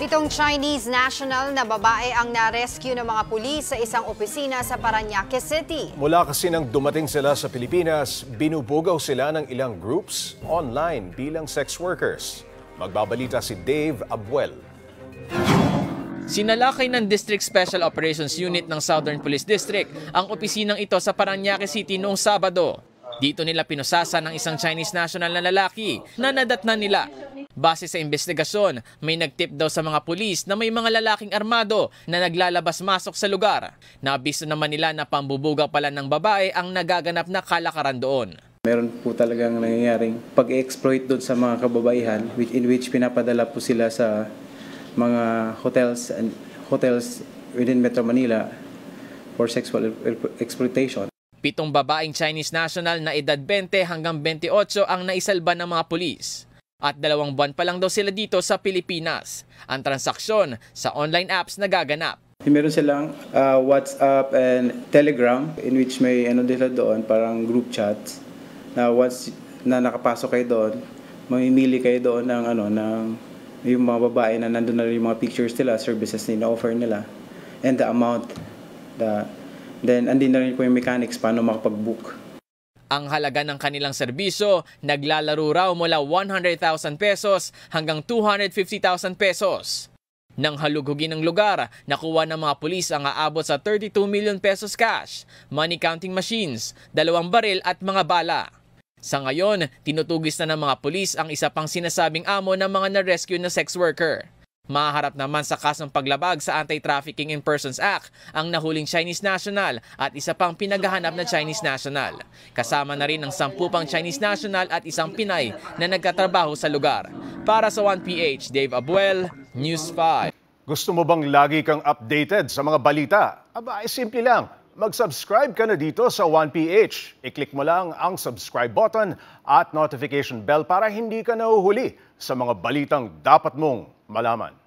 Pitong Chinese national na babae ang na-rescue ng mga pulis sa isang opisina sa Parañaque City. Mula kasi nang dumating sila sa Pilipinas, binubugaw sila ng ilang groups online bilang sex workers. Magbabalita si Dave Abuel. Sinalakay ng District Special Operations Unit ng Southern Police District ang opisinang ito sa Parañaque City noong Sabado. Dito nila pinusasa ng isang Chinese national na lalaki na nadatnan nila. Base sa investigasyon, may nagtip daw sa mga pulis na may mga lalaking armado na naglalabas-masok sa lugar. Nabisto naman nila na pambubugaw pala ng babae ang nagaganap na kalakaran doon. Meron po talagang nangyayaring pag-exploit doon sa mga kababaihan in which pinapadala po sila sa mga hotels within Metro Manila for sexual exploitation. 7 babaeng Chinese national na edad 20 hanggang 28 ang naisalba ng mga pulis. At 2 buwan pa lang daw sila dito sa Pilipinas. Ang transaksyon sa online apps nagaganap. Meron silang WhatsApp and Telegram in which may nila doon parang group chats na once na nakapasok kayo doon, mamimili kayo doon ng yung mga babae na nandun na rin yung mga pictures nila, services na offer nila, and the amount. Then andin na rin po yung mechanics paano makapag-book. Ang halaga ng kanilang serbisyo naglalaro raw mula 100,000 pesos hanggang 250,000 pesos. Nang halugugin ng lugar, nakuha ng mga pulis ang aabot sa 32 million pesos cash, money counting machines, 2 baril at mga bala. Sa ngayon, tinutugis na ng mga pulis ang isa pang sinasabing amo ng mga na-rescue na sex worker. Maharap naman sa kasong paglabag sa Anti-Trafficking in Persons Act ang nahuling Chinese national at isa pang pinaghahanap na Chinese national. Kasama na rin ang 10 pang Chinese national at isang Pinay na nagkatrabaho sa lugar. Para sa 1PH, Dave Abuel, News 5. Gusto mo bang lagi kang updated sa mga balita? Aba, simple lang. Mag-subscribe ka na dito sa 1PH. I-click mo lang ang subscribe button at notification bell para hindi ka nahuhuli sa mga balitang dapat mong malaman.